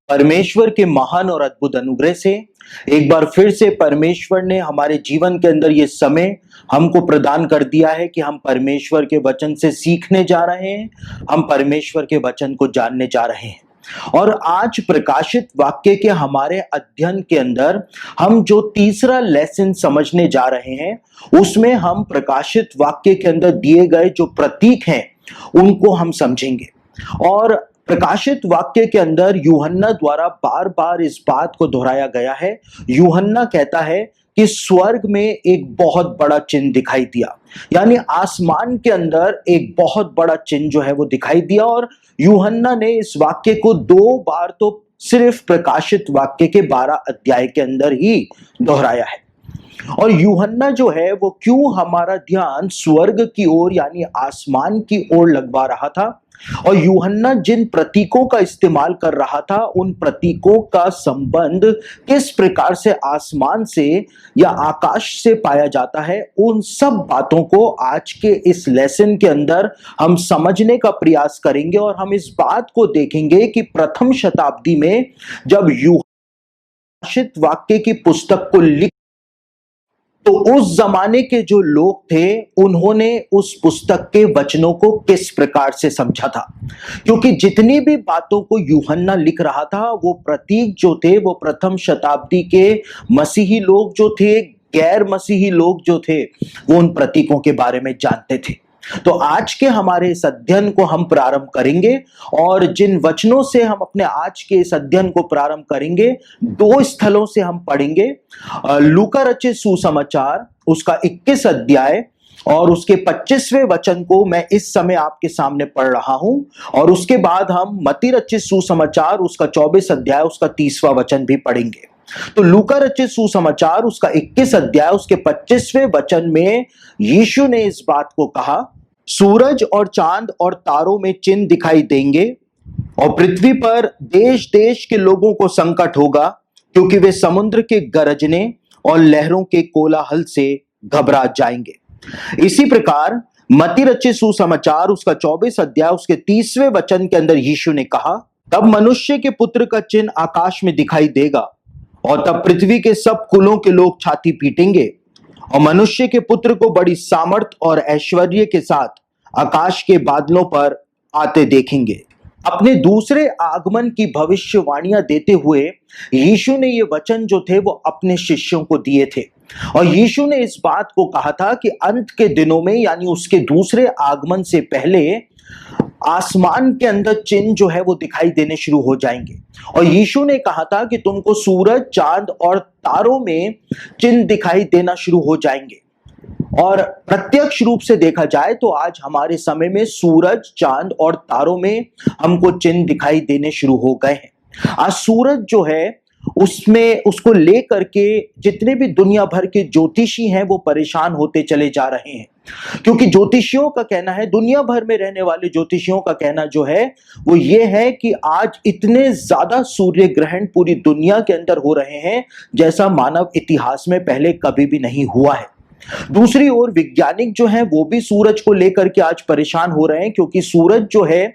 परमेश्वर के महान और अद्भुत अनुग्रह से एक बार फिर से परमेश्वर ने हमारे जीवन के अंदर ये समय हमको प्रदान कर दिया है कि हम परमेश्वर के वचन से सीखने जा रहे हैं, हम परमेश्वर के वचन को जानने जा रहे हैं। और आज प्रकाशित वाक्य के हमारे अध्ययन के अंदर हम जो तीसरा लेसन समझने जा रहे हैं, उसमें हम प्रकाशित वाक्य के अंदर दिए गए जो प्रतीक हैं उनको हम समझेंगे। और प्रकाशित वाक्य के अंदर यूहन्ना द्वारा बार बार इस बात को दोहराया गया है। यूहन्ना कहता है कि स्वर्ग में एक बहुत बड़ा चिन्ह दिखाई दिया, यानी आसमान के अंदर एक बहुत बड़ा चिन्ह जो है वो दिखाई दिया। और यूहन्ना ने इस वाक्य को 2 बार तो सिर्फ प्रकाशित वाक्य के 12 अध्याय के अंदर ही दोहराया है। और यूहन्ना जो है वो क्यों हमारा ध्यान स्वर्ग की ओर यानी आसमान की ओर लगवा रहा था, और यूहन्ना जिन प्रतीकों का इस्तेमाल कर रहा था उन प्रतीकों का संबंध किस प्रकार से आसमान से या आकाश से पाया जाता है, उन सब बातों को आज के इस लेसन के अंदर हम समझने का प्रयास करेंगे। और हम इस बात को देखेंगे कि प्रथम शताब्दी में जब यूहन्ना प्रकाशित वाक्य की पुस्तक को लिख, तो उस जमाने के जो लोग थे उन्होंने उस पुस्तक के वचनों को किस प्रकार से समझा था, क्योंकि जितनी भी बातों को यूहन्ना लिख रहा था वो प्रतीक जो थे वो प्रथम शताब्दी के मसीही लोग जो थे, गैर मसीही लोग जो थे, वो उन प्रतीकों के बारे में जानते थे। तो आज के हमारे इस अध्ययन को हम प्रारंभ करेंगे, और जिन वचनों से हम अपने आज के इस अध्ययन को प्रारंभ करेंगे 2 स्थलों से हम पढ़ेंगे। लूका रचित सुसमाचार उसका 21 अध्याय और उसके 25वें वचन को मैं इस समय आपके सामने पढ़ रहा हूं, और उसके बाद हम मत्ती रचित सुसमाचार उसका 24 अध्याय उसका 30वां वचन भी पढ़ेंगे। तो लूका रचित सुसमाचार उसका 21 अध्याय उसके 25वें वचन में यीशु ने इस बात को कहा, सूरज और चांद और तारों में चिन्ह दिखाई देंगे, और पृथ्वी पर देश देश के लोगों को संकट होगा, क्योंकि वे समुद्र के गरजने और लहरों के कोलाहल से घबरा जाएंगे। इसी प्रकार मत्ती रचित सुसमाचार उसका 24 अध्याय उसके 30वें वचन के अंदर यीशु ने कहा, तब मनुष्य के पुत्र का चिन्ह आकाश में दिखाई देगा, और तब पृथ्वी के सब कुलों के लोग छाती पीटेंगे, और मनुष्य के पुत्र को बड़ी सामर्थ और ऐश्वर्य के साथ आकाश के बादलों पर आते देखेंगे। अपने दूसरे आगमन की भविष्यवाणियां देते हुए यीशु ने ये वचन जो थे वो अपने शिष्यों को दिए थे, और यीशु ने इस बात को कहा था कि अंत के दिनों में यानी उसके दूसरे आगमन से पहले आसमान के अंदर चिन्ह जो है वो दिखाई देने शुरू हो जाएंगे। और यीशु ने कहा था कि तुमको सूरज, चांद और तारों में चिन्ह दिखाई देना शुरू हो जाएंगे। और प्रत्यक्ष रूप से देखा जाए तो आज हमारे समय में सूरज, चांद और तारों में हमको चिन्ह दिखाई देने शुरू हो गए हैं। आज सूरज जो है उसमें उसको लेकर के जितने भी दुनिया भर के ज्योतिषी हैं वो परेशान होते चले जा रहे हैं, क्योंकि ज्योतिषियों का कहना है, दुनिया भर में रहने वाले ज्योतिषियों का कहना जो है वो ये है कि आज इतने ज्यादा सूर्य ग्रहण पूरी दुनिया के अंदर हो रहे हैं जैसा मानव इतिहास में पहले कभी भी नहीं हुआ है। दूसरी ओर वैज्ञानिक जो हैं वो भी सूरज को लेकर के आज परेशान हो रहे हैं, क्योंकि सूरज जो है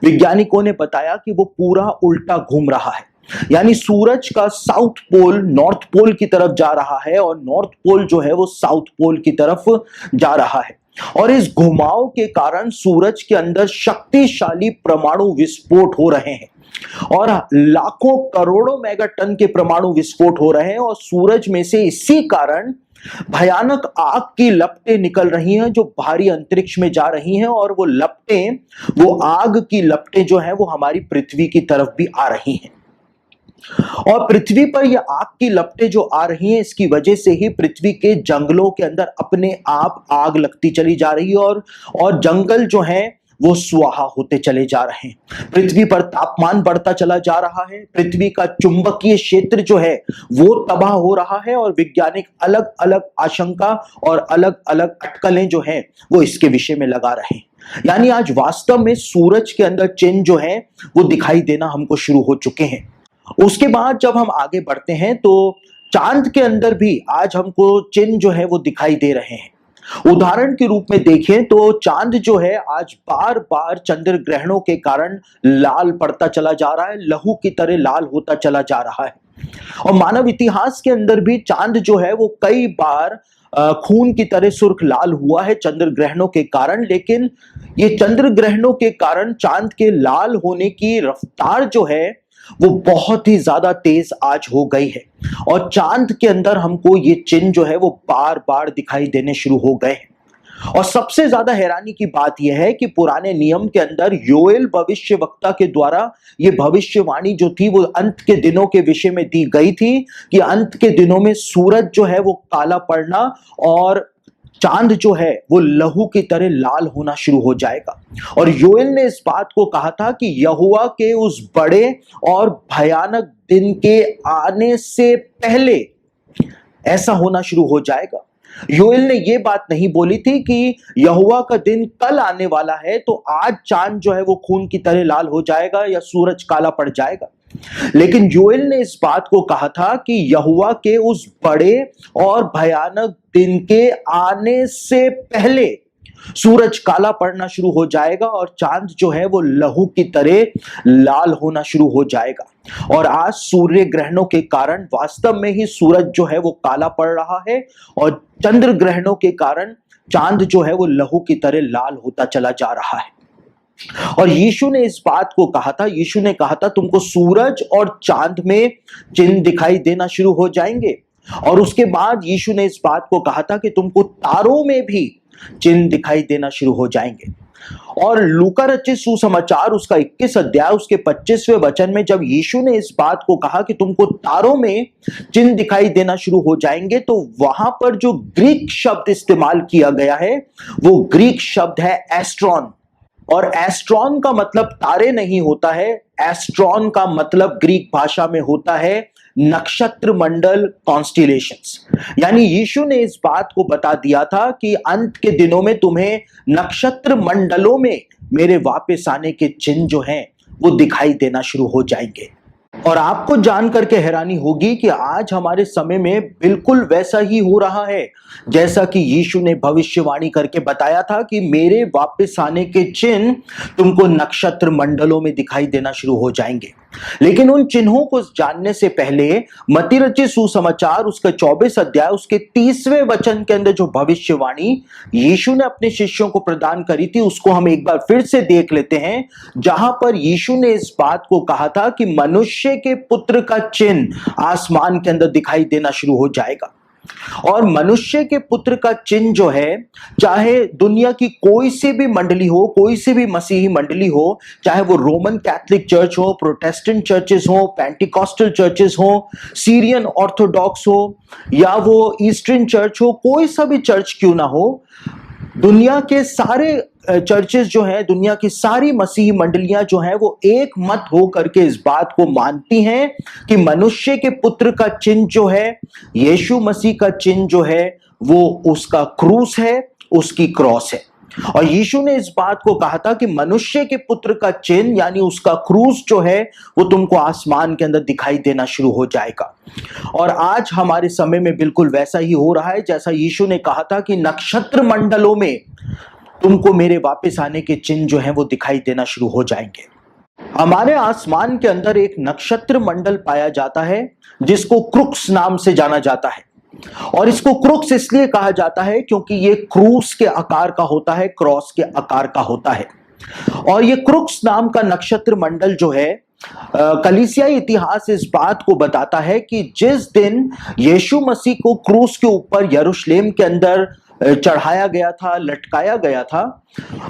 वैज्ञानिकों ने बताया कि वो पूरा उल्टा घूम रहा है, यानी सूरज का साउथ पोल नॉर्थ पोल की तरफ जा रहा है और नॉर्थ पोल जो है वो साउथ पोल की तरफ जा रहा है। और इस घुमाव के कारण सूरज के अंदर शक्तिशाली परमाणु विस्फोट हो रहे हैं, और लाखों करोड़ों मेगाटन के परमाणु विस्फोट हो रहे हैं, और सूरज में से इसी कारण भयानक आग की लपटें निकल रही हैं जो भारी अंतरिक्ष में जा रही हैं, और वो लपटें, वो आग की लपटें जो हैं वो हमारी पृथ्वी की तरफ भी आ रही हैं। और पृथ्वी पर ये आग की लपटें जो आ रही हैं इसकी वजह से ही पृथ्वी के जंगलों के अंदर अपने आप आग लगती चली जा रही है, और जंगल जो हैं वो स्वाहा होते चले जा रहे हैं। पृथ्वी पर तापमान बढ़ता चला जा रहा है, पृथ्वी का चुंबकीय क्षेत्र जो है वो तबाह हो रहा है, और वैज्ञानिक अलग अलग आशंका और अलग अलग अटकलें जो हैं वो इसके विषय में लगा रहे हैं। यानी आज वास्तव में सूरज के अंदर चिन्ह जो है वो दिखाई देना हमको शुरू हो चुके हैं। उसके बाद जब हम आगे बढ़ते हैं तो चांद के अंदर भी आज हमको चिन्ह जो है वो दिखाई दे रहे हैं। उदाहरण के रूप में देखें तो चांद जो है आज बार बार चंद्र ग्रहणों के कारण लाल पड़ता चला जा रहा है, लहू की तरह लाल होता चला जा रहा है। और मानव इतिहास के अंदर भी चांद जो है वो कई बार खून की तरह सुर्ख लाल हुआ है चंद्र ग्रहणों के कारण। लेकिन ये चंद्र ग्रहणों के कारण चांद के लाल होने की रफ्तार जो है वो बहुत ही ज्यादा तेज आज हो गई है, और चांद के अंदर हमको ये चिन्ह जो है वो बार बार दिखाई देने शुरू हो गए हैं। और सबसे ज्यादा हैरानी की बात यह है कि पुराने नियम के अंदर योएल भविष्यवक्ता के द्वारा ये भविष्यवाणी जो थी वो अंत के दिनों के विषय में दी गई थी कि अंत के दिनों में सूरज जो है वो काला पड़ना और चांद जो है वो लहू की तरह लाल होना शुरू हो जाएगा। और योएल ने इस बात को कहा था कि यहोवा के उस बड़े और भयानक दिन के आने से पहले ऐसा होना शुरू हो जाएगा। योएल ने यह बात नहीं बोली थी कि यहोवा का दिन कल आने वाला है तो आज चांद जो है वो खून की तरह लाल हो जाएगा या सूरज काला पड़ जाएगा। लेकिन योएल ने इस बात को कहा था कि यहोवा के उस बड़े और भयानक दिन के आने से पहले सूरज काला पड़ना शुरू हो जाएगा और चांद जो है वो लहू की तरह लाल होना शुरू हो जाएगा। और आज सूर्य ग्रहणों के कारण वास्तव में ही सूरज जो है वो काला पड़ रहा है और चंद्र ग्रहणों के कारण चांद जो है वो लहू की तरह लाल होता चला जा रहा है। और यीशु ने इस बात को कहा था, यीशु ने कहा था तुमको सूरज और चांद में चिन्ह दिखाई देना शुरू हो जाएंगे। और उसके बाद यीशु ने इस बात को कहा था कि तुमको तारों में भी चिन्ह दिखाई देना शुरू हो जाएंगे। और लूका रचित सुसमाचार उसका 21 अध्याय उसके 25वें वचन में जब यीशु ने इस बात को कहा कि तुमको तारों में चिन्ह दिखाई देना शुरू हो जाएंगे, तो वहां पर जो ग्रीक शब्द इस्तेमाल किया गया है वो ग्रीक शब्द है एस्ट्रॉन। और एस्ट्रॉन का मतलब तारे नहीं होता है, एस्ट्रॉन का मतलब ग्रीक भाषा में होता है नक्षत्र मंडल, कॉन्स्टिलेशंस। यानी यीशु ने इस बात को बता दिया था कि अंत के दिनों में तुम्हें नक्षत्र मंडलों में मेरे वापस आने के चिन्ह जो हैं वो दिखाई देना शुरू हो जाएंगे। और आपको जानकर के हैरानी होगी कि आज हमारे समय में बिल्कुल वैसा ही हो रहा है जैसा कि यीशु ने भविष्यवाणी करके बताया था कि मेरे वापस आने के चिन्ह तुमको नक्षत्र मंडलों में दिखाई देना शुरू हो जाएंगे। लेकिन उन चिन्हों को जानने से पहले मत्ती रचित सुसमाचार उसका 24 अध्याय उसके 30वें वचन के अंदर जो भविष्यवाणी यीशु ने अपने शिष्यों को प्रदान करी थी उसको हम एक बार फिर से देख लेते हैं, जहां पर यीशु ने इस बात को कहा था कि मनुष्य के पुत्र का चिन्ह आसमान के अंदर दिखाई देना शुरू हो जाएगा। और मनुष्य के पुत्र का चिन्ह जो है, चाहे दुनिया की कोई सी भी मंडली हो, कोई सी भी मसीही मंडली हो, चाहे वो रोमन कैथोलिक चर्च हो, प्रोटेस्टेंट चर्चेस हो, पेंटिकॉस्टल चर्चेस हो, सीरियन ऑर्थोडॉक्स हो या वो ईस्टर्न चर्च हो, कोई सा भी चर्च क्यों ना हो, दुनिया के सारे चर्चेस जो है, दुनिया की सारी मसीही मंडलियां जो है वो एक मत हो करके इस बात को मानती हैं कि मनुष्य के पुत्र का चिन्ह जो है, यीशु मसीह का चिन्ह जो है वो उसका क्रूस है, उसकी क्रॉस है। और यीशु ने इस बात को कहा था कि मनुष्य के पुत्र का चिन्ह यानी उसका क्रूस जो है वो तुमको आसमान के अंदर दिखाई देना शुरू हो जाएगा। और आज हमारे समय में बिल्कुल वैसा ही हो रहा है जैसा यीशु ने कहा था कि नक्षत्र मंडलों में तुमको मेरे वापस आने के चिन्ह जो हैं वो दिखाई देना शुरू हो जाएंगे। हमारे आसमान के अंदर एक नक्षत्र मंडल पाया जाता है जिसको क्रुक्स नाम से जाना जाता है। और इसको क्रुक्स इसलिए कहा जाता है क्योंकि ये क्रूस के आकार का होता है, क्रॉस के आकार का होता है। और ये क्रुक्स नाम का नक्षत्र मंडल जो है, कलीसियाई इतिहास इस बात को बताता है कि जिस दिन यीशु मसीह को क्रूस के ऊपर यरूशलेम के अंदर चढ़ाया गया था, लटकाया गया था,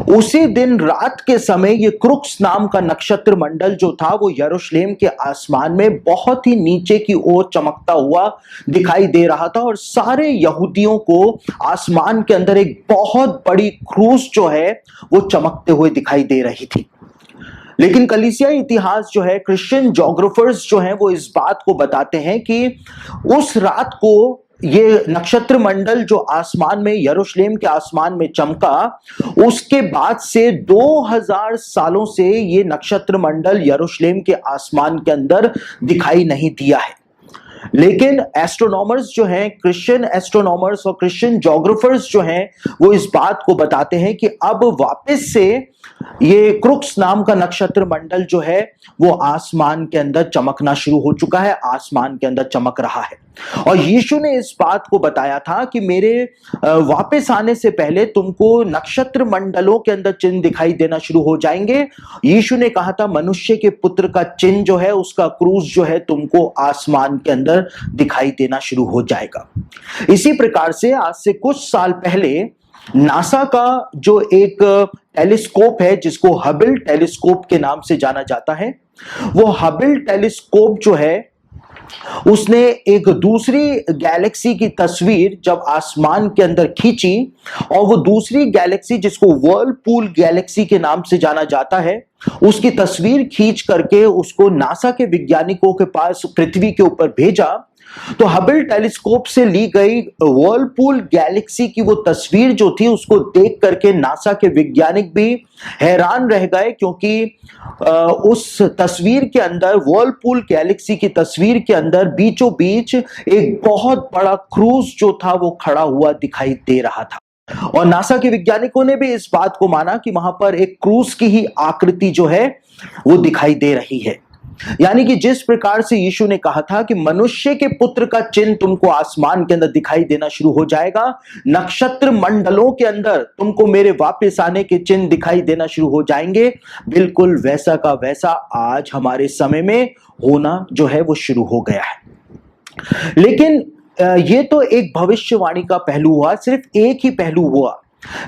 उसी दिन रात के समय ये क्रुक्स नाम का नक्षत्र मंडल जो था वो यरूशलेम के आसमान में बहुत ही नीचे की ओर चमकता हुआ दिखाई दे रहा था। और सारे यहूदियों को आसमान के अंदर एक बहुत बड़ी क्रूस जो है वो चमकते हुए दिखाई दे रही थी। लेकिन कलीसियाई इतिहास जो है, क्रिश्चियन ज्योग्राफर्स जो हैं वो इस बात को बताते हैं कि उस रात को ये नक्षत्र मंडल जो आसमान में, यरूशलेम के आसमान में चमका, उसके बाद से 2000 सालों से ये नक्षत्र मंडल यरूशलेम के आसमान के अंदर दिखाई नहीं दिया है। लेकिन एस्ट्रोनॉमर्स जो हैं, क्रिश्चियन एस्ट्रोनॉमर्स और क्रिश्चियन ज्योग्राफर्स जो हैं, वो इस बात को बताते हैं कि अब वापस से ये क्रुक्स नाम का नक्षत्र मंडल जो है वो आसमान के अंदर चमकना शुरू हो चुका है, आसमान के अंदर चमक रहा है। और यीशु ने इस बात को बताया था कि मेरे वापस आने से पहले तुमको नक्षत्र मंडलों के अंदर चिन्ह दिखाई देना शुरू हो जाएंगे। यीशु ने कहा था मनुष्य के पुत्र का चिन्ह जो है, उसका क्रूस जो है, तुमको आसमान के अंदर दिखाई देना शुरू हो जाएगा। इसी प्रकार से आज से कुछ साल पहले नासा का जो एक टेलीस्कोप है, जिसको हबल टेलीस्कोप के नाम से जाना जाता है, वो हबल टेलीस्कोप जो है उसने एक दूसरी गैलेक्सी की तस्वीर जब आसमान के अंदर खींची, और वो दूसरी गैलेक्सी जिसको वर्लपूल गैलेक्सी के नाम से जाना जाता है, उसकी तस्वीर खींच करके उसको नासा के वैज्ञानिकों के पास पृथ्वी के ऊपर भेजा। तो हबल टेलीस्कोप से ली गई वर्लपूल गैलेक्सी की वो तस्वीर जो थी, उसको देख करके नासा के वैज्ञानिक भी हैरान रह गए, क्योंकि उस तस्वीर के अंदर, वर्लपूल गैलेक्सी की तस्वीर के अंदर बीचों बीच एक बहुत बड़ा क्रूज जो था वो खड़ा हुआ दिखाई दे रहा था। और नासा के वैज्ञानिकों ने भी इस बात को माना कि वहां पर एक क्रूज की ही आकृति जो है वो दिखाई दे रही है। यानी कि जिस प्रकार से यीशु ने कहा था कि मनुष्य के पुत्र का चिन्ह तुमको आसमान के अंदर दिखाई देना शुरू हो जाएगा, नक्षत्र मंडलों के अंदर तुमको मेरे वापस आने के चिन्ह दिखाई देना शुरू हो जाएंगे, बिल्कुल वैसा का वैसा आज हमारे समय में होना जो है वो शुरू हो गया है। लेकिन ये तो एक भविष्यवाणी का पहलू हुआ, सिर्फ एक ही पहलू हुआ।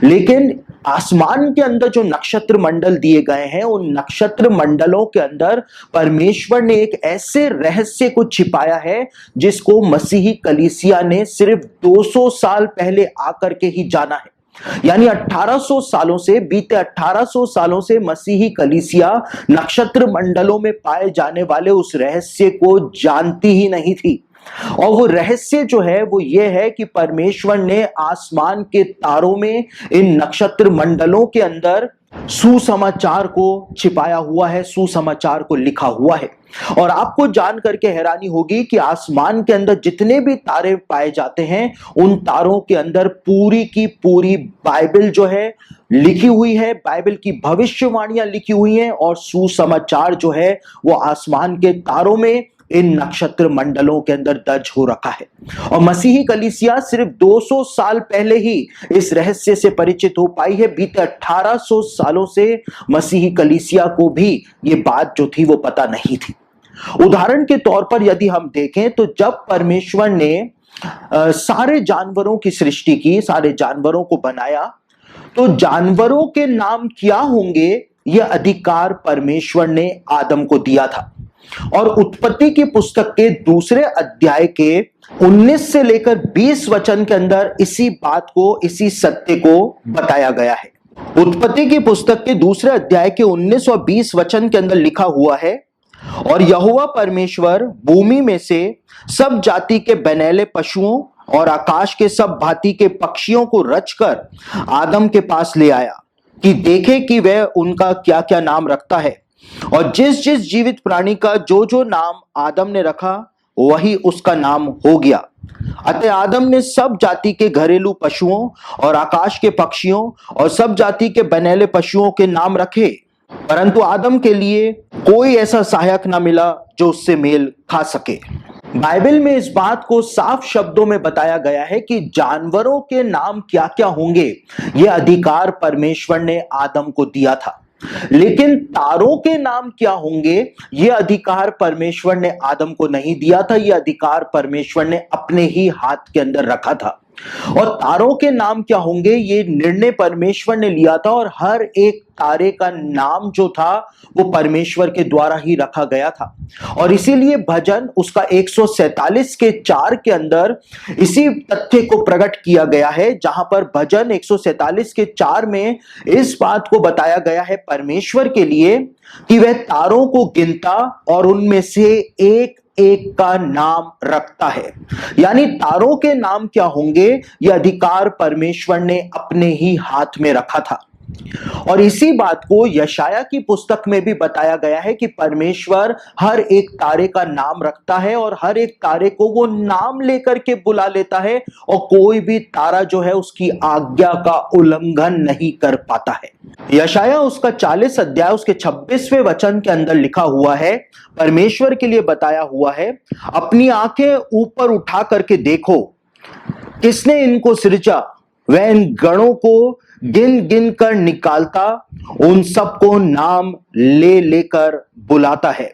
लेकिन आसमान के अंदर जो नक्षत्र मंडल दिए गए हैं, उन नक्षत्र मंडलों के अंदर परमेश्वर ने एक ऐसे रहस्य को छिपाया है जिसको मसीही कलीसिया ने सिर्फ 200 साल पहले आकर के ही जाना है। यानी 1800 सालों से, बीते 1800 सालों से मसीही कलीसिया नक्षत्र मंडलों में पाए जाने वाले उस रहस्य को जानती ही नहीं थी। और वो रहस्य जो है वो ये है कि परमेश्वर ने आसमान के तारों में, इन नक्षत्र मंडलों के अंदर सुसमाचार को छिपाया हुआ है, सुसमाचार को लिखा हुआ है। और आपको जान करके हैरानी होगी कि आसमान के अंदर जितने भी तारे पाए जाते हैं, उन तारों के अंदर पूरी की पूरी बाइबल जो है लिखी हुई है, बाइबल की भविष्यवाणियां लिखी हुई हैं, और सुसमाचार जो है वो आसमान के तारों में, इन नक्षत्र मंडलों के अंदर दर्ज हो रखा है। और मसीही कलीसिया सिर्फ 200 साल पहले ही इस रहस्य से परिचित हो पाई है। बीते 1800 सालों से मसीही कलीसिया को भी ये बात जो थी वो पता नहीं थी। उदाहरण के तौर पर यदि हम देखें तो जब परमेश्वर ने सारे जानवरों की सृष्टि की, सारे जानवरों को बनाया, तो जानवरों के नाम क्या होंगे यह अधिकार परमेश्वर ने आदम को दिया था। और उत्पत्ति की पुस्तक के दूसरे अध्याय के 19 से लेकर 20 वचन के अंदर इसी बात को, इसी सत्य को बताया गया है। उत्पत्ति की पुस्तक के दूसरे अध्याय के 19 और 20 वचन के अंदर लिखा हुआ है, और यहोवा परमेश्वर भूमि में से सब जाति के बनैले पशुओं और आकाश के सब भांति के पक्षियों को रचकर आदम के पास ले आया कि देखे कि वह उनका क्या क्या नाम रखता है। और जिस जिस जीवित प्राणी का जो जो नाम आदम ने रखा, वही उसका नाम हो गया। अतः आदम ने सब जाति के घरेलू पशुओं और आकाश के पक्षियों और सब जाति के बनैले पशुओं के नाम रखे, परंतु आदम के लिए कोई ऐसा सहायक ना मिला जो उससे मेल खा सके। बाइबल में इस बात को साफ शब्दों में बताया गया है कि जानवरों के नाम क्या क्या होंगे, यह अधिकार परमेश्वर ने आदम को दिया था। लेकिन तारों के नाम क्या होंगे, यह अधिकार परमेश्वर ने आदम को नहीं दिया था। यह अधिकार परमेश्वर ने अपने ही हाथ के अंदर रखा था। और तारों के नाम क्या होंगे, ये निर्णय परमेश्वर ने लिया था, और हर एक तारे का नाम जो था वो परमेश्वर के द्वारा ही रखा गया था। और इसीलिए भजन उसका 147 के 4 के अंदर इसी तथ्य को प्रकट किया गया है, जहां पर भजन 147 के 4 में इस बात को बताया गया है परमेश्वर के लिए कि वह तारों को गिनता और उनमें से एक एक का नाम रखता है। यानी तारों के नाम क्या होंगे, यह अधिकार परमेश्वर ने अपने ही हाथ में रखा था। और इसी बात को यशाया की पुस्तक में भी बताया गया है कि परमेश्वर हर एक तारे का नाम रखता है और हर एक तारे को वो नाम लेकर के बुला लेता है, और कोई भी तारा जो है उसकी आज्ञा का उल्लंघन नहीं कर पाता है। यशाया उसका 40 अध्याय उसके 26वें वचन के अंदर लिखा हुआ है, परमेश्वर के लिए बताया हुआ है, अपनी आंखें ऊपर उठा करके देखो, किसने इनको सृजा, वह इन गणों को गिन गिन कर निकालता, उन सबको नाम ले लेकर बुलाता है,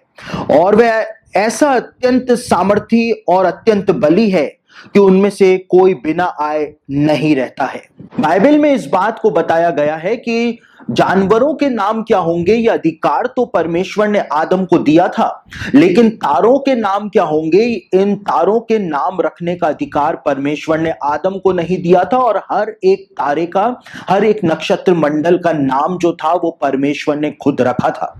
और वह ऐसा अत्यंत सामर्थी और अत्यंत बली है कि उनमें से कोई बिना आए नहीं रहता है। बाइबल में इस बात को बताया गया है कि जानवरों के नाम क्या होंगे, यह अधिकार तो परमेश्वर ने आदम को दिया था, लेकिन तारों के नाम क्या होंगे, इन तारों के नाम रखने का अधिकार परमेश्वर ने आदम को नहीं दिया था, और हर एक तारे का, हर एक नक्षत्र मंडल का नाम जो था वो परमेश्वर ने खुद रखा था।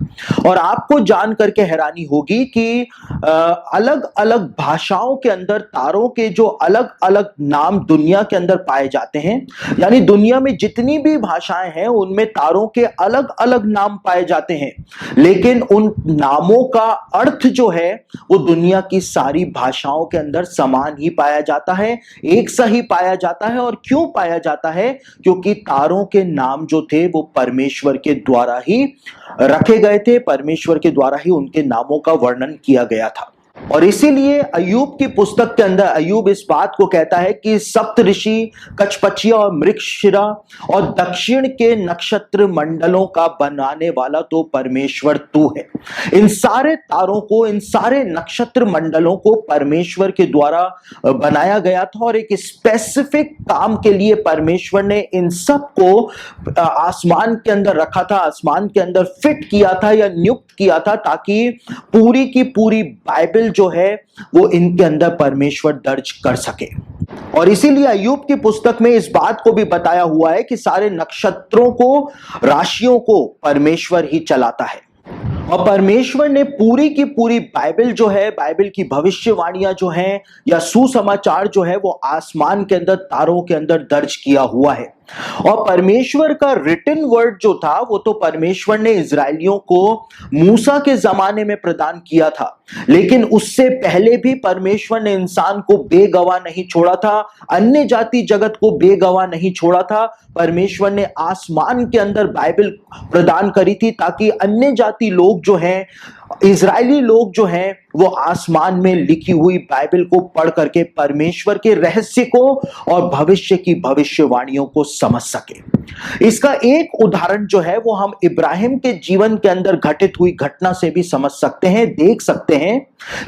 और आपको जान करके हैरानी होगी कि अलग अलग भाषाओं के अंदर तारों के जो अलग अलग नाम दुनिया के अंदर पाए जाते हैं, यानी दुनिया में जितनी भी भाषाएं हैं उनमें तारों के अलग अलग नाम पाए जाते हैं, लेकिन उन नामों का अर्थ जो है वो दुनिया की सारी भाषाओं के अंदर समान ही पाया जाता है, एक सा ही पाया जाता है। और क्यों पाया जाता है? क्योंकि तारों के नाम जो थे वो परमेश्वर के द्वारा ही रखे गए थे, परमेश्वर के द्वारा ही उनके नामों का वर्णन किया गया था। और इसीलिए अय्यूब की पुस्तक के अंदर अय्यूब इस बात को कहता है कि सप्त ऋषि, कचपचिया और मृगशिरा और दक्षिण के नक्षत्र मंडलों का बनाने वाला तो परमेश्वर तू है। इन सारे तारों को, इन सारे नक्षत्र मंडलों को परमेश्वर के द्वारा बनाया गया था, और एक स्पेसिफिक काम के लिए परमेश्वर ने इन सब को आसमान के अंदर रखा था, आसमान के अंदर फिट किया था या नियुक्त किया था, ताकि पूरी की पूरी बाइबल जो है वो इनके अंदर परमेश्वर दर्ज कर सके। और इसीलिए अय्यूब की पुस्तक में इस बात को भी बताया हुआ है कि सारे नक्षत्रों को, राशियों को परमेश्वर ही चलाता है, और परमेश्वर ने पूरी की पूरी बाइबल जो है, बाइबल की भविष्यवाणियां जो हैं या सुसमाचार जो है वो आसमान के अंदर, तारों के अंदर दर्ज किया हुआ है। और परमेश्वर का रिटन वर्ड जो था वो तो परमेश्वर ने इजरायलियों को मूसा के जमाने में प्रदान किया था, लेकिन उससे पहले भी परमेश्वर ने इंसान को बेगवाह नहीं छोड़ा था, अन्य जाति जगत को बेगवाह नहीं छोड़ा था। परमेश्वर ने आसमान के अंदर बाइबल प्रदान करी थी ताकि अन्य जाति लोग जो हैं, इजरायली लोग जो हैं, वो आसमान में लिखी हुई बाइबल को पढ़ करके परमेश्वर के रहस्य को और भविष्य की भविष्यवाणियों को समझ सके। इसका एक उदाहरण जो है वो हम इब्राहिम के जीवन के अंदर घटित हुई घटना से भी समझ सकते हैं, देख सकते हैं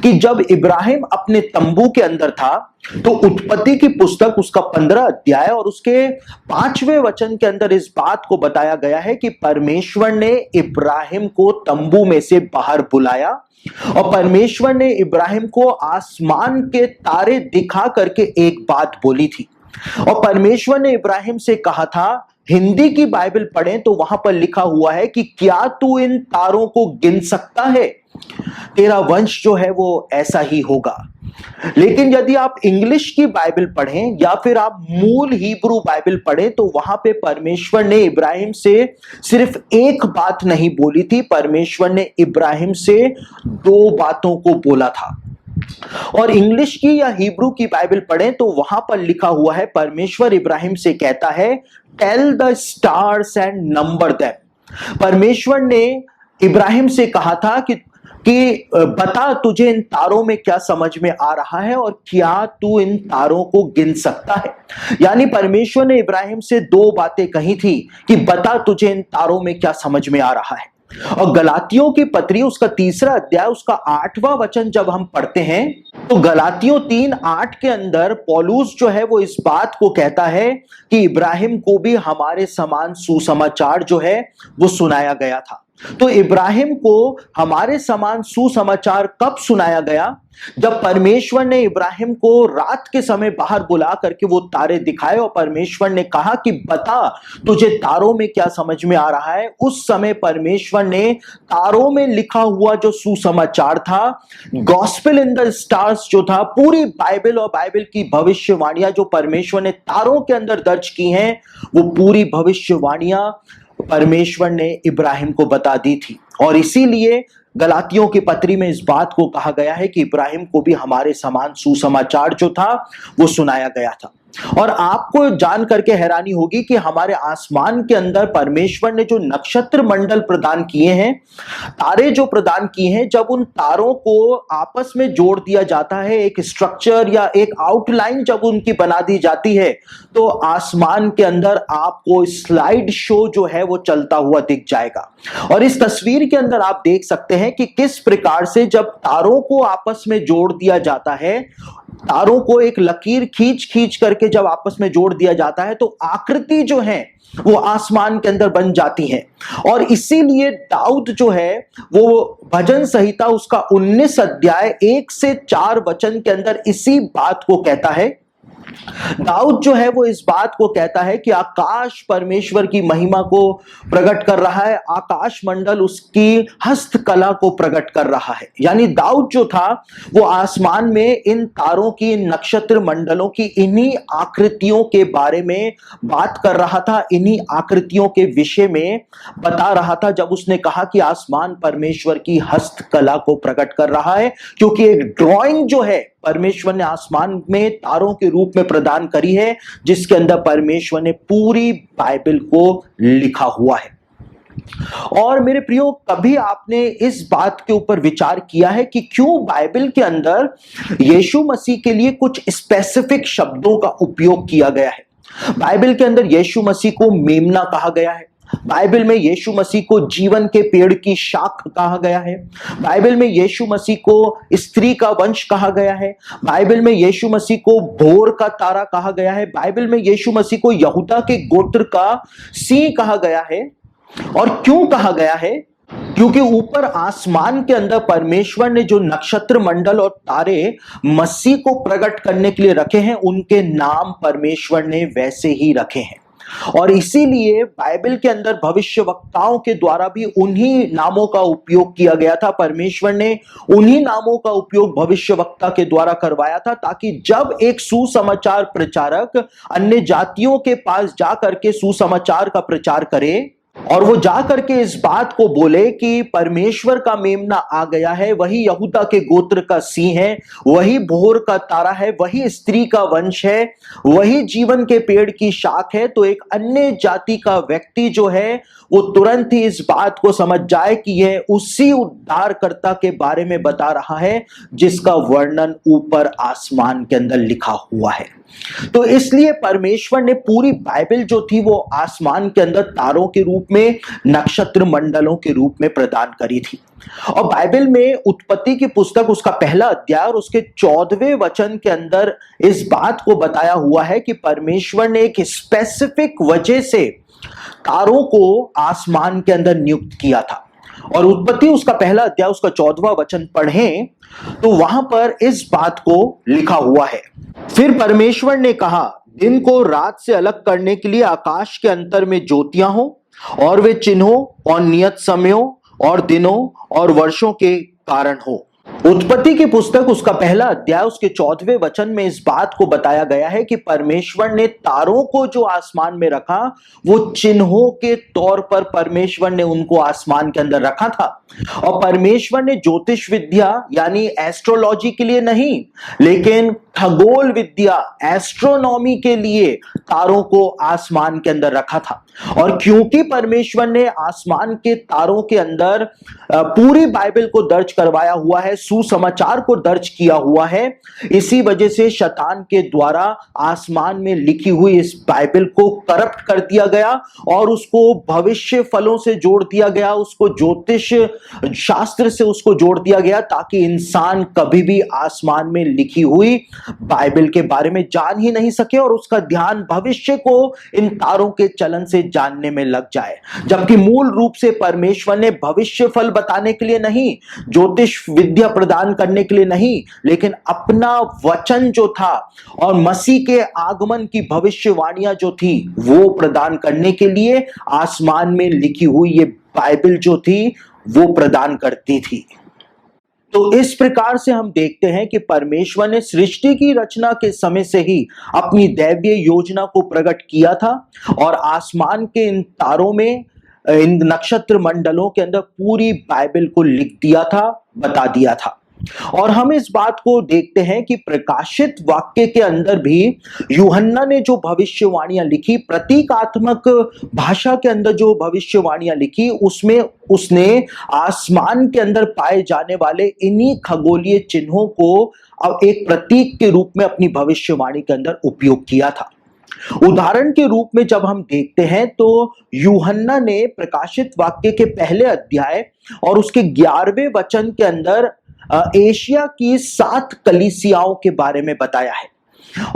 कि जब इब्राहिम अपने तंबू के अंदर था तो उत्पत्ति की पुस्तक उसका 15 अध्याय और उसके 5वें वचन के अंदर इस बात को बताया गया है कि परमेश्वर ने इब्राहिम को तंबू में से बाहर बुलाया और परमेश्वर ने इब्राहिम को आसमान के तारे दिखा करके एक बात बोली थी। और परमेश्वर ने इब्राहिम से कहा था, हिंदी की बाइबल पढ़ें तो वहां पर लिखा हुआ है कि क्या तू इन तारों को गिन सकता है, तेरा वंश जो है वो ऐसा ही होगा। लेकिन यदि आप इंग्लिश की बाइबल पढ़ें या फिर आप मूल हिब्रू बाइबल पढ़ें तो वहां पे परमेश्वर ने इब्राहिम से सिर्फ एक बात नहीं बोली थी, परमेश्वर ने इब्राहिम से 2 बातों को बोला था। और इंग्लिश की या हिब्रू की बाइबल पढ़ें तो वहां पर लिखा हुआ है, परमेश्वर इब्राहिम से कहता है, tell the stars and number them. परमेश्वर ने इब्राहिम से कहा था कि बता तुझे इन तारों में क्या समझ में आ रहा है और क्या तू इन तारों को गिन सकता है। यानी परमेश्वर ने इब्राहिम से 2 बातें कही थी कि बता तुझे इन तारों में क्या समझ में आ रहा है। और गलातियों की पत्री उसका 3रा अध्याय उसका 8वां वचन जब हम पढ़ते हैं तो गलातियों 3:8 के अंदर पौलुस जो है वो इस बात को कहता है कि इब्राहिम को भी हमारे समान सुसमाचार जो है वो सुनाया गया था। तो इब्राहिम को हमारे समान सुसमाचार कब सुनाया गया? जब परमेश्वर ने इब्राहिम को रात के समय बाहर बुला करके वो तारे दिखाए और परमेश्वर ने कहा कि बता तुझे तारों में क्या समझ में आ रहा है। उस समय परमेश्वर ने तारों में लिखा हुआ जो सुसमाचार था, गॉस्पेल इन द स्टार्स जो था, पूरी बाइबल और बाइबल की भविष्यवाणियां जो परमेश्वर ने तारों के अंदर दर्ज की हैं, वो पूरी भविष्यवाणियां परमेश्वर ने इब्राहिम को बता दी थी। और इसीलिए गलातियों की पत्री में इस बात को कहा गया है कि इब्राहिम को भी हमारे समान सुसमाचार जो था वो सुनाया गया था। और आपको जान करके हैरानी होगी कि हमारे आसमान के अंदर परमेश्वर ने जो नक्षत्र मंडल प्रदान किए हैं, तारे जो प्रदान किए हैं, जब उन तारों को आपस में जोड़ दिया जाता है, एक स्ट्रक्चर या एक आउटलाइन जब उनकी बना दी जाती है, तो आसमान के अंदर आपको स्लाइड शो जो है वो चलता हुआ दिख जाएगा। और इस तस्वीर के अंदर आप देख सकते हैं कि किस प्रकार से जब तारों को आपस में जोड़ दिया जाता है, तारों को एक लकीर खींच खींच करके जब आपस में जोड़ दिया जाता है, तो आकृति जो है वो आसमान के अंदर बन जाती है। और इसीलिए दाऊद जो है वो भजन संहिता उसका 19 अध्याय 1 से 4 वचन के अंदर इसी बात को कहता है। दाऊद जो है वो इस बात को कहता है कि आकाश परमेश्वर की महिमा को प्रकट कर रहा है, आकाश मंडल उसकी हस्तकला को प्रकट कर रहा है। यानी दाऊद जो था वो आसमान में इन तारों की, इन नक्षत्र मंडलों की, इन्हीं आकृतियों के बारे में बात कर रहा था, इन्हीं आकृतियों के विषय में बता रहा था, जब उसने कहा कि आसमान परमेश्वर की हस्तकला को प्रकट कर रहा है। क्योंकि एक ड्राइंग जो है परमेश्वर ने आसमान में तारों के रूप में प्रदान करी है, जिसके अंदर परमेश्वर ने पूरी बाइबल को लिखा हुआ है। और मेरे प्रियो, कभी आपने इस बात के ऊपर विचार किया है कि क्यों बाइबल के अंदर यीशु मसीह के लिए कुछ स्पेसिफिक शब्दों का उपयोग किया गया है? बाइबल के अंदर यीशु मसीह को मेमना कहा गया है, बाइबल में यीशु मसीह को जीवन के पेड़ की शाख कहा गया है, बाइबल में यीशु मसीह को स्त्री का वंश कहा गया है, बाइबल में यीशु मसीह को भोर का तारा कहा गया है, बाइबल में यीशु मसीह को यहूदा के गोत्र का सिंह कहा गया है। और क्यों कहा गया है? क्योंकि ऊपर आसमान के अंदर परमेश्वर ने जो नक्षत्र मंडल और तारे मसीह को प्रकट करने के लिए रखे हैं, उनके नाम परमेश्वर ने वैसे ही रखे हैं। और इसीलिए बाइबल के अंदर भविष्यवक्ताओं के द्वारा भी उन्हीं नामों का उपयोग किया गया था। परमेश्वर ने उन्हीं नामों का उपयोग भविष्यवक्ता के द्वारा करवाया था, ताकि जब एक सुसमाचार प्रचारक अन्य जातियों के पास जाकर के सुसमाचार का प्रचार करे और वो जाकर के इस बात को बोले कि परमेश्वर का मेमना आ गया है, वही यहूदा के गोत्र का सिंह है, वही भोर का तारा है, वही स्त्री का वंश है, वही जीवन के पेड़ की शाख है, तो एक अन्य जाति का व्यक्ति जो है वो तुरंत ही इस बात को समझ जाए कि यह उसी उद्धारकर्ता के बारे में बता रहा है जिसका वर्णन ऊपर आसमान के अंदर लिखा हुआ है। तो इसलिए परमेश्वर ने पूरी बाइबल जो थी वो आसमान के अंदर तारों के रूप में, नक्षत्र मंडलों के रूप में प्रदान करी थी। और बाइबल में उत्पत्ति की पुस्तक उसका पहला अध्याय और उसके 14वें वचन के अंदर इस बात को बताया हुआ है कि परमेश्वर ने एक स्पेसिफिक वजह से तारों को आसमान के अंदर नियुक्त किया था। और उत्पत्ति उसका पहला अध्याय उसका 14वां वचन पढ़ें तो वहां पर इस बात को लिखा हुआ है, फिर परमेश्वर ने कहा, दिन को रात से अलग करने के लिए आकाश के अंतर में ज्योतियां हो, और वे चिन्हों और नियत समयों और दिनों और वर्षों के कारण हो। उत्पत्ति की पुस्तक उसका पहला अध्याय उसके 14वें वचन में इस बात को बताया गया है कि परमेश्वर ने तारों को जो आसमान में रखा वो चिन्हों के तौर पर परमेश्वर ने उनको आसमान के अंदर रखा था। और परमेश्वर ने ज्योतिष विद्या यानी एस्ट्रोलॉजी के लिए नहीं, लेकिन खगोल विद्या, एस्ट्रोनॉमी के लिए तारों को आसमान के अंदर रखा था। और क्योंकि परमेश्वर ने आसमान के तारों के अंदर पूरी बाइबल को दर्ज करवाया हुआ है, सुसमाचार को दर्ज किया हुआ है, इसी वजह से शैतान के द्वारा आसमान में लिखी हुई इस बाइबल को करप्ट कर दिया गया और उसको भविष्य फलों से जोड़ दिया गया, उसको ज्योतिष शास्त्र से उसको जोड़ दिया गया, ताकि इंसान कभी भी आसमान में लिखी हुई बाइबल के बारे में जान ही नहीं सके और उसका ध्यान भविष्य को इन तारों के चलन से जानने में लग जाए। जबकि मूल रूप से परमेश्वर ने भविष्य फल बताने के लिए नहीं, ज्योतिष विद्या प्रदान करने के लिए नहीं, लेकिन अपना वचन जो था और मसीह के आगमन की भविष्यवाणियां जो थी वो प्रदान करने के लिए आसमान में लिखी हुई ये बाइबल जो थी वो प्रदान करती थी। तो इस प्रकार से हम देखते हैं कि परमेश्वर ने सृष्टि की रचना के समय से ही अपनी दैवीय योजना को प्रकट किया था और आसमान के इन तारों में इन नक्षत्र मंडलों के अंदर पूरी बाइबल को लिख दिया था, बता दिया था। और हम इस बात को देखते हैं कि प्रकाशित वाक्य के अंदर भी यूहन्ना ने जो भविष्यवाणियां लिखी, प्रतीकात्मक भाषा के अंदर जो भविष्यवाणियां लिखी, उसमें उसने आसमान के अंदर पाए जाने वाले इन्हीं खगोलीय चिन्हों को अब एक प्रतीक के रूप में अपनी भविष्यवाणी के अंदर उपयोग किया था। उदाहरण के रूप में जब हम देखते हैं तो यूहन्ना ने प्रकाशित वाक्य के पहले अध्याय और उसके 11वें वचन के अंदर एशिया की 7 कलीसियाओं के बारे में बताया है।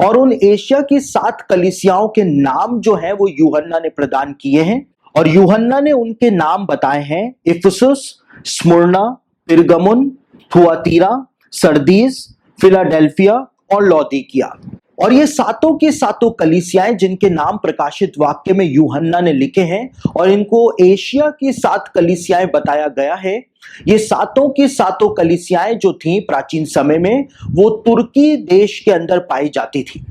और उन एशिया की 7 कलीसियाओं के नाम जो है वो यूहन्ना ने प्रदान किए हैं। और यूहन्ना ने उनके नाम बताए हैं: Ephesus, Smyrna, Pergamum, Thyatira, Sardis, Philadelphia और लौदीकिया। और ये सातों की सातों कलीसियाएं जिनके नाम प्रकाशित वाक्य में यूहन्ना ने लिखे हैं और इनको एशिया की 7 कलीसियाएं बताया गया है। ये सातों की सातों कलीसियाएं जो थी प्राचीन समय में, वो तुर्की देश के अंदर पाई जाती थी।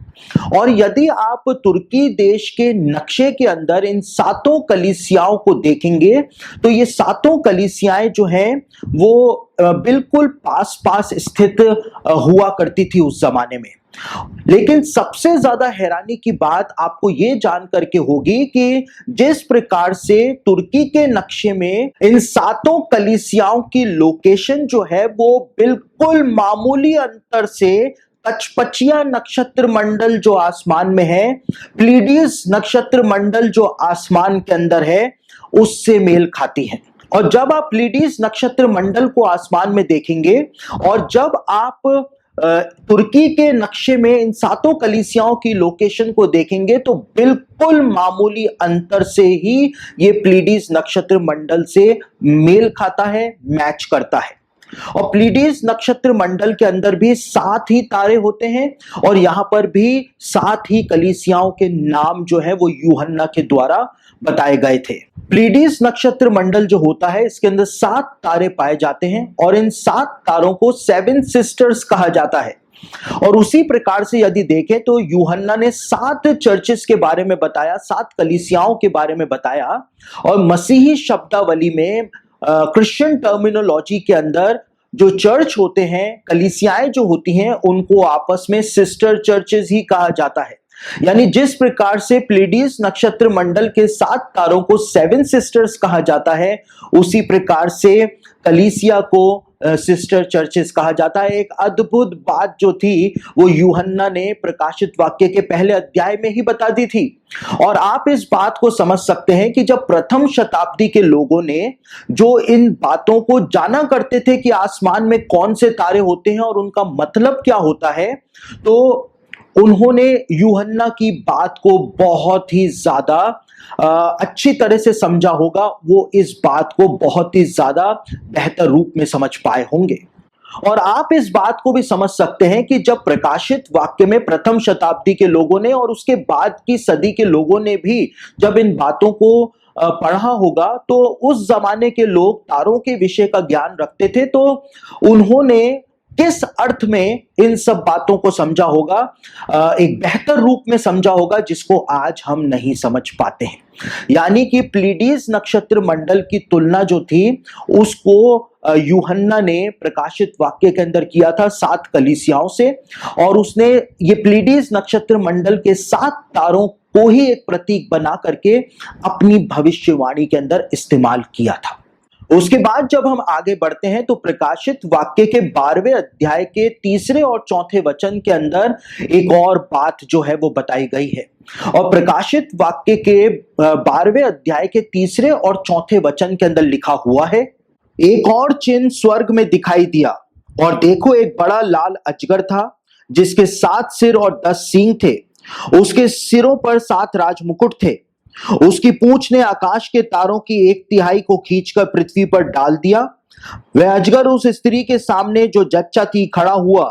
और यदि आप तुर्की देश के नक्शे के अंदर इन सातों कलीसियाओं को देखेंगे तो ये सातों कलीसियाएं जो हैं वो बिल्कुल पास पास स्थित हुआ करती थी उस जमाने में। लेकिन सबसे ज्यादा हैरानी की बात आपको ये जान करके होगी कि जिस प्रकार से तुर्की के नक्शे में इन सातों कलीसियाओं की लोकेशन जो है वो बिल्कुल मामूली अंतर से कचपचिया नक्षत्र मंडल जो आसमान में है, प्लीडियस नक्षत्र मंडल जो आसमान के अंदर है, उससे मेल खाती है। और जब आप प्लीडियस नक्षत्र मंडल को आसमान में देखेंगे और जब आप तुर्की के नक्शे में इन सातों कलीसियाओं की लोकेशन को देखेंगे तो बिल्कुल मामूली अंतर से ही ये प्लीडियस नक्षत्र मंडल से मेल खाता है, मैच करता है। और प्लीडियस नक्षत्र मंडल के अंदर भी 7 ही तारे होते हैं और यहां पर भी 7 ही कलीसियाओं के नाम जो है वो यूहन्ना के द्वारा बताए गए थे। प्लीडियस नक्षत्र मंडल जो होता है इसके अंदर 7 तारे पाए जाते हैं और इन 7 तारों को 7 सिस्टर्स कहा जाता है। और उसी प्रकार से यदि देखें तो यूहन्ना ने 7 चर्चेस के बारे में बताया, 7 कलीसियाओं के बारे में बताया। और मसीही शब्दावली में क्रिश्चियन टर्मिनोलॉजी के अंदर जो चर्च होते हैं, कलीसियाएं जो होती हैं, उनको आपस में सिस्टर चर्चेस ही कहा जाता है। यानी जिस प्रकार से प्लीडियस नक्षत्र मंडल के 7 तारों को 7 सिस्टर्स कहा जाता है, उसी प्रकार से कलीसिया को सिस्टर चर्चेस कहा जाता है। एक अद्भुत बात जो थी वो यूहन्ना ने प्रकाशित वाक्य के पहले अध्याय में ही बता दी थी। और आप इस बात को समझ सकते हैं कि जब प्रथम शताब्दी के लोगों ने जो इन बातों को जाना करते थे कि आसमान में कौन से तारे होते हैं और उनका मतलब क्या होता है, तो उन्होंने यूहन्ना की बात को बहुत ही ज्यादा अच्छी तरह से समझा होगा। वो इस बात को बहुत ही ज्यादा बेहतर रूप में समझ पाए होंगे। और आप इस बात को भी समझ सकते हैं कि जब प्रकाशित वाक्य में प्रथम शताब्दी के लोगों ने और उसके बाद की सदी के लोगों ने भी जब इन बातों को पढ़ा होगा तो उस जमाने के लोग तारों के विषय का ज्ञान रखते थे, तो उन्होंने किस अर्थ में इन सब बातों को समझा होगा, एक बेहतर रूप में समझा होगा जिसको आज हम नहीं समझ पाते हैं। यानी कि प्लीडियस नक्षत्र मंडल की तुलना जो थी उसको यूहन्ना ने प्रकाशित वाक्य के अंदर किया था 7 कलीसियाओं से, और उसने ये प्लीडियस नक्षत्र मंडल के 7 तारों को ही एक प्रतीक बना करके अपनी भविष्यवाणी के अंदर इस्तेमाल किया था। उसके बाद जब हम आगे बढ़ते हैं तो प्रकाशित वाक्य के 12वें अध्याय के 3 और 4 वचन के अंदर एक और बात जो है वो बताई गई है। और प्रकाशित वाक्य के 12वें अध्याय के 3 और 4 वचन के अंदर लिखा हुआ है, एक और चिन्ह स्वर्ग में दिखाई दिया और देखो एक बड़ा लाल अजगर था जिसके 7 सिर और 10 सींग थे। उसके सिरों पर 7 राजमुकुट थे। उसकी पूंछ ने आकाश के तारों की 1/3 को खींचकर पृथ्वी पर डाल दिया। वह अजगर उस स्त्री के सामने जो जच्चा थी खड़ा हुआ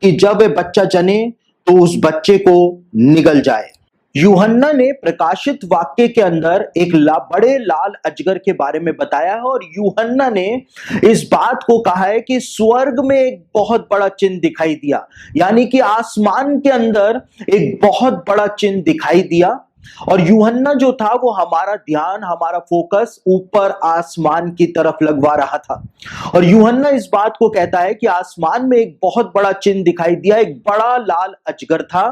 कि जब वह बच्चा जने तो उस बच्चे को निगल जाए। यूहन्ना ने प्रकाशित वाक्य के अंदर एक बड़े लाल अजगर के बारे में बताया है और यूहन्ना ने इस बात को कहा है कि स्वर्ग में एक बहुत बड़ा चिन्ह दिखाई दिया, यानी कि आसमान के अंदर एक बहुत बड़ा चिन्ह दिखाई दिया। और यूहन्ना जो था वो हमारा ध्यान, हमारा फोकस ऊपर आसमान की तरफ लगवा रहा था। और यूहन्ना इस बात को कहता है कि आसमान में एक बहुत बड़ा चिन्ह दिखाई दिया, एक बड़ा लाल अजगर था।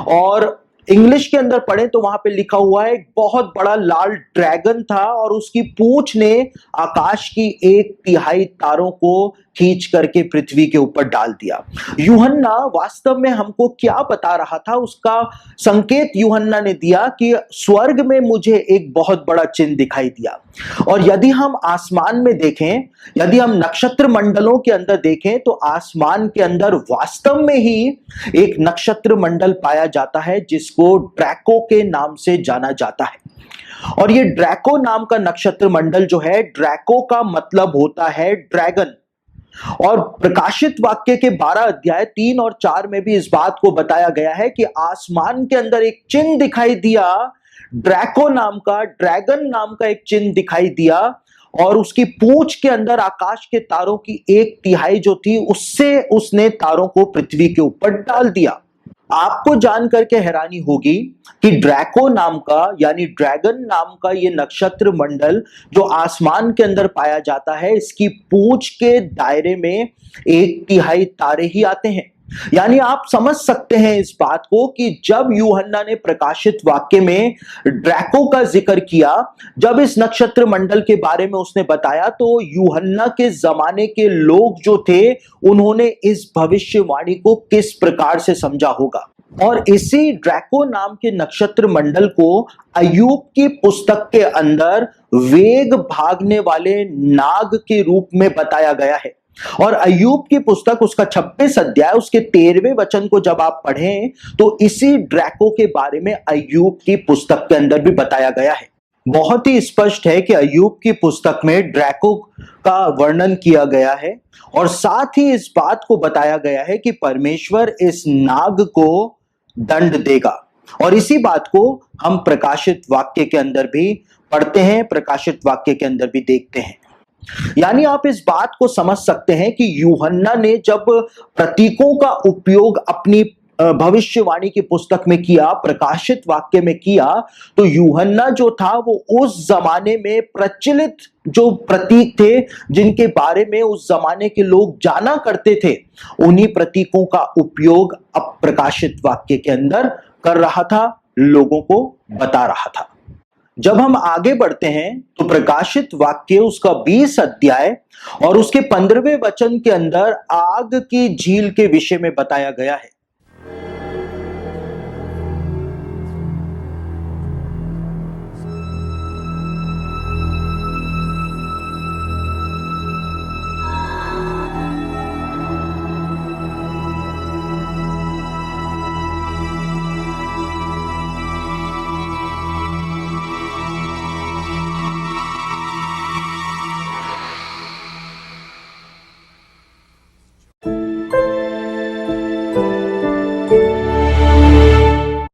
और इंग्लिश के अंदर पढ़े तो वहां पे लिखा हुआ है एक बहुत बड़ा लाल ड्रैगन था, और उसकी पूंछ ने आकाश की 1/3 तारों को खींच करके पृथ्वी के ऊपर डाल दिया। यूहन्ना वास्तव में हमको क्या बता रहा था, उसका संकेत यूहन्ना ने दिया कि स्वर्ग में मुझे एक बहुत बड़ा चिन्ह दिखाई दिया। और यदि हम आसमान में देखें, यदि हम नक्षत्र मंडलों के अंदर देखें, तो आसमान के अंदर वास्तव में ही एक नक्षत्र मंडल पाया जाता है जिसको ड्रैको के नाम से जाना जाता है। और ये ड्रैको नाम का नक्षत्र मंडल जो है, ड्रैको का मतलब होता है ड्रैगन। और प्रकाशित वाक्य के 12 अध्याय 3 और 4 में भी इस बात को बताया गया है कि आसमान के अंदर एक चिन्ह दिखाई दिया, ड्रैको नाम का, ड्रैगन नाम का एक चिन्ह दिखाई दिया, और उसकी पूंछ के अंदर आकाश के तारों की 1/3 जो थी, उससे उसने तारों को पृथ्वी के ऊपर डाल दिया। आपको जानकर के हैरानी होगी कि ड्रैको नाम का यानी ड्रैगन नाम का ये नक्षत्र मंडल जो आसमान के अंदर पाया जाता है, इसकी पूंछ के दायरे में 1/3 तारे ही आते हैं। यानी आप समझ सकते हैं इस बात को कि जब यूहन्ना ने प्रकाशित वाक्य में ड्रैको का जिक्र किया, जब इस नक्षत्र मंडल के बारे में उसने बताया, तो यूहन्ना के जमाने के लोग जो थे उन्होंने इस भविष्यवाणी को किस प्रकार से समझा होगा। और इसी ड्रैको नाम के नक्षत्र मंडल को अय्यूब की पुस्तक के अंदर वेग भागने वाले नाग के रूप में बताया गया है। और अय्यूब की पुस्तक उसका 26 अध्याय उसके 13वें वचन को जब आप पढ़ें, तो इसी ड्रैको के बारे में अय्यूब की पुस्तक के अंदर भी बताया गया है। बहुत ही स्पष्ट है कि अय्यूब की पुस्तक में ड्रैको का वर्णन किया गया है, और साथ ही इस बात को बताया गया है कि परमेश्वर इस नाग को दंड देगा। और इसी बात को हम प्रकाशित वाक्य के अंदर भी पढ़ते हैं, प्रकाशित वाक्य के अंदर भी देखते हैं। यानी आप इस बात को समझ सकते हैं कि यूहन्ना ने जब प्रतीकों का उपयोग अपनी भविष्यवाणी की पुस्तक में किया, प्रकाशित वाक्य में किया, तो यूहन्ना जो था वो उस जमाने में प्रचलित जो प्रतीक थे, जिनके बारे में उस जमाने के लोग जाना करते थे, उन्हीं प्रतीकों का उपयोग अब प्रकाशित वाक्य के अंदर कर रहा था, लोगों को बता रहा था। जब हम आगे बढ़ते हैं तो प्रकाशित वाक्य उसका 20 अध्याय और उसके 15वें वचन के अंदर आग की झील के विषय में बताया गया है।